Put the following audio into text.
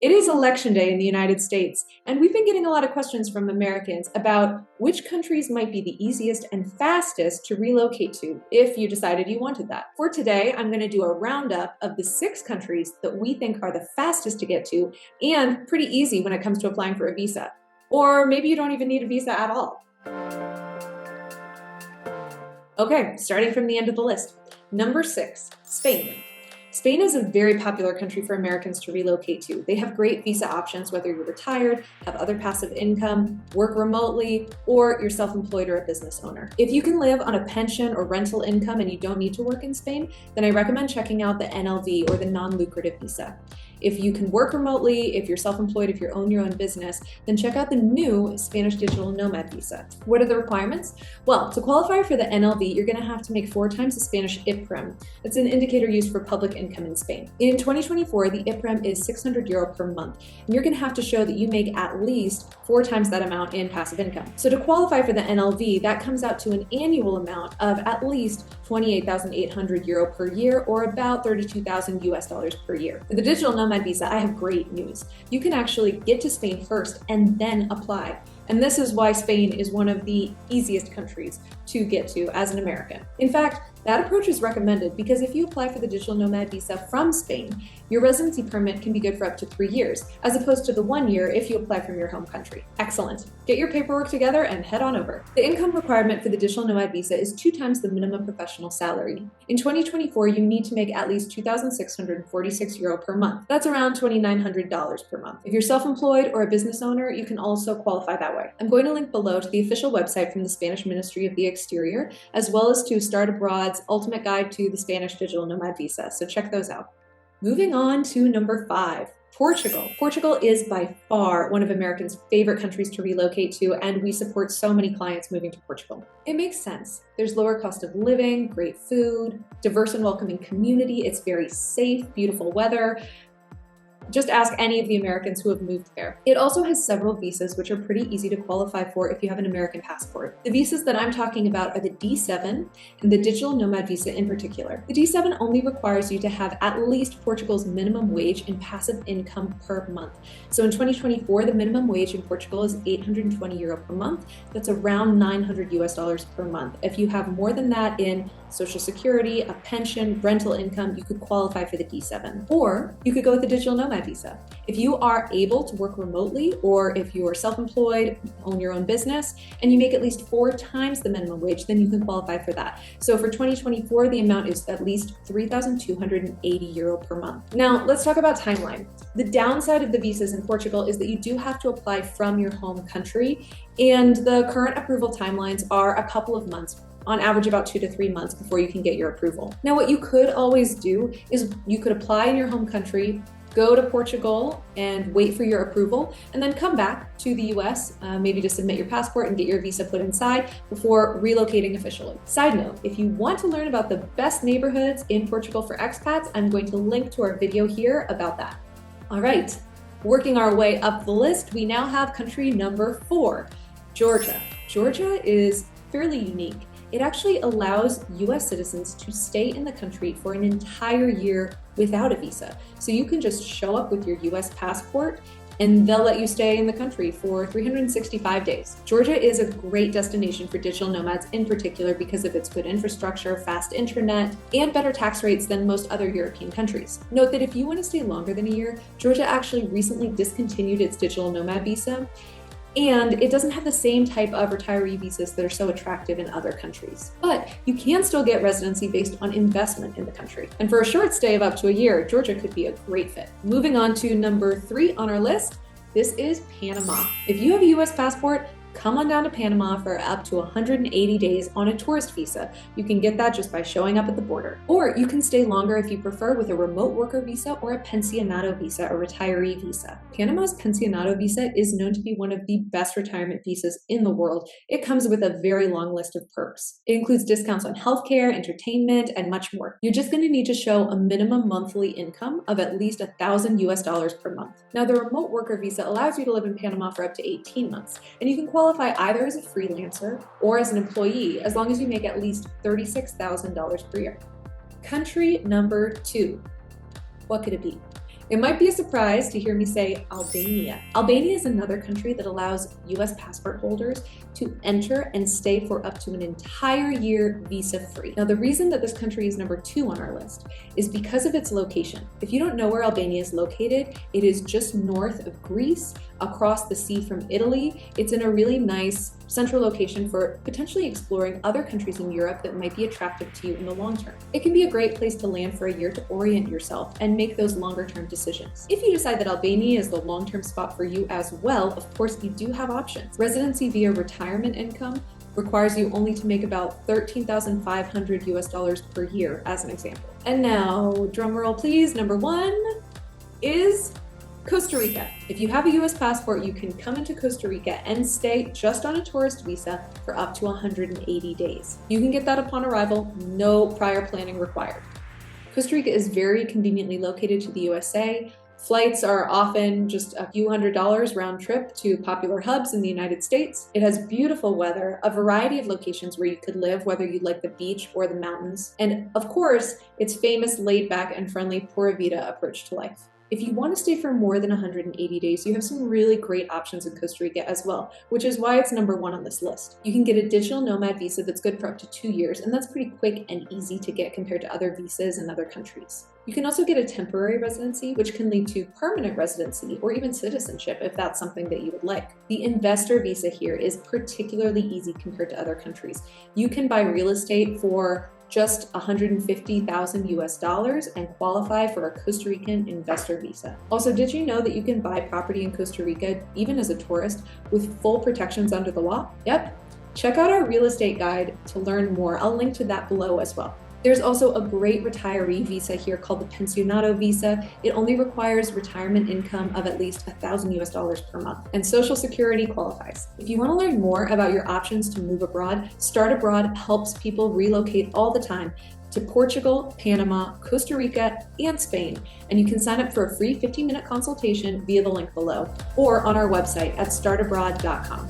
It is election day in the United States, and we've been getting a lot of questions from Americans about which countries might be the easiest and fastest to relocate to if you decided you wanted that. For today, I'm going to do a roundup of the 6 countries that we think are the fastest to get to and pretty easy when it comes to applying for a visa. Or maybe you don't even need a visa at all. Okay, starting from the end of the list. Number 6, Spain. Spain is a very popular country for Americans to relocate to. They have great visa options whether you're retired, have other passive income, work remotely, or you're self-employed or a business owner. If you can live on a pension or rental income and you don't need to work in Spain, then I recommend checking out the NLV or the non-lucrative visa. If you can work remotely, if you're self-employed, if you own your own business, then check out the new Spanish Digital Nomad visa. What are the requirements? Well, to qualify for the NLV, you're gonna have to make 4 times the Spanish IPREM. That's an indicator used for public income in Spain. In 2024, the IPREM is €600 per month, and you're gonna have to show that you make at least 4 times that amount in passive income. So to qualify for the NLV, that comes out to an annual amount of at least €28,800 per year, or about $32,000 per year. For the Digital Nomad visa, I have great news. You can actually get to Spain first and then apply. And this is why Spain is one of the easiest countries to get to as an American. In fact, that approach is recommended because if you apply for the Digital Nomad visa from Spain, your residency permit can be good for up to 3 years, as opposed to the 1 year if you apply from your home country. Excellent. Get your paperwork together and head on over. The income requirement for the Digital Nomad visa is 2 times the minimum professional salary. In 2024, you need to make at least €2,646 per month. That's around $2,900 per month. If you're self-employed or a business owner, you can also qualify that way. I'm going to link below to the official website from the Spanish Ministry of the Exterior, as well as to Start Abroad's Ultimate Guide to the Spanish Digital Nomad visa, so check those out. Moving on to number 5, Portugal. Portugal is by far one of Americans' favorite countries to relocate to, and we support so many clients moving to Portugal. It makes sense. There's lower cost of living, great food, diverse and welcoming community, it's very safe, beautiful weather. Just ask any of the Americans who have moved there. It also has several visas which are pretty easy to qualify for if you have an American passport. The visas that I'm talking about are the D7 and the Digital Nomad visa in particular. The D7 only requires you to have at least Portugal's minimum wage in passive income per month. So in 2024, the minimum wage in Portugal is €820 per month. That's around $900 per month. If you have more than that in Social Security, a pension, rental income, you could qualify for the D7. Or you could go with the Digital Nomad visa. If you are able to work remotely, or if you are self-employed, own your own business, and you make at least 4 times the minimum wage, then you can qualify for that. So for 2024, the amount is at least €3,280 per month. Now, let's talk about timeline. The downside of the visas in Portugal is that you do have to apply from your home country, and the current approval timelines are a couple of months, on average about 2 to 3 months before you can get your approval. Now, what you could always do is you could apply in your home country, go to Portugal and wait for your approval, and then come back to the US, maybe to submit your passport and get your visa put inside before relocating officially. Side note, if you want to learn about the best neighborhoods in Portugal for expats, I'm going to link to our video here about that. All right, working our way up the list, we now have country number 4, Georgia. Georgia is fairly unique. It actually allows US citizens to stay in the country for an entire year without a visa. So you can just show up with your US passport and they'll let you stay in the country for 365 days. Georgia is a great destination for digital nomads in particular because of its good infrastructure, fast internet, and better tax rates than most other European countries. Note that if you want to stay longer than a year, Georgia actually recently discontinued its digital nomad visa, and it doesn't have the same type of retiree visas that are so attractive in other countries. But you can still get residency based on investment in the country. And for a short stay of up to a year, Georgia could be a great fit. Moving on to number 3 on our list, this is Panama. If you have a US passport, come on down to Panama for up to 180 days on a tourist visa. You can get that just by showing up at the border. Or you can stay longer if you prefer with a remote worker visa or a pensionado visa, a retiree visa. Panama's pensionado visa is known to be one of the best retirement visas in the world. It comes with a very long list of perks. It includes discounts on healthcare, entertainment, and much more. You're just going to need to show a minimum monthly income of at least $1,000 per month. Now, the remote worker visa allows you to live in Panama for up to 18 months, and you can qualify either as a freelancer or as an employee as long as you make at least $36,000 per year. Country number 2. What could it be? It might be a surprise to hear me say Albania. Albania is another country that allows US passport holders to enter and stay for up to an entire year visa-free. Now, the reason that this country is number 2 on our list is because of its location. If you don't know where Albania is located, it is just north of Greece, across the sea from Italy. It's in a really nice central location for potentially exploring other countries in Europe that might be attractive to you in the long term. It can be a great place to land for a year to orient yourself and make those longer term decisions. If you decide that Albania is the long-term spot for you as well, of course, you do have options. Residency via retirement income requires you only to make about $13,500 US per year, as an example. And now, drumroll please, number 1 is Costa Rica. If you have a US passport, you can come into Costa Rica and stay just on a tourist visa for up to 180 days. You can get that upon arrival, no prior planning required. Costa Rica is very conveniently located to the USA. Flights are often just a few $100s round trip to popular hubs in the United States. It has beautiful weather, a variety of locations where you could live, whether you like the beach or the mountains. And of course, its famous laid back and friendly Pura Vida approach to life. If you want to stay for more than 180 days, you have some really great options in Costa Rica as well, which is why it's number 1 on this list. You can get a digital nomad visa that's good for up to 2 years, and that's pretty quick and easy to get compared to other visas in other countries. You can also get a temporary residency, which can lead to permanent residency or even citizenship if that's something that you would like. The investor visa here is particularly easy compared to other countries. You can buy real estate for just $150,000 US and qualify for a Costa Rican investor visa. Also, did you know that you can buy property in Costa Rica, even as a tourist, with full protections under the law? Yep. Check out our real estate guide to learn more. I'll link to that below as well. There's also a great retiree visa here called the Pensionado visa. It only requires retirement income of at least $1,000 US per month, and Social Security qualifies. If you want to learn more about your options to move abroad, Start Abroad helps people relocate all the time to Portugal, Panama, Costa Rica, and Spain. And you can sign up for a free 15-minute consultation via the link below or on our website at startabroad.com.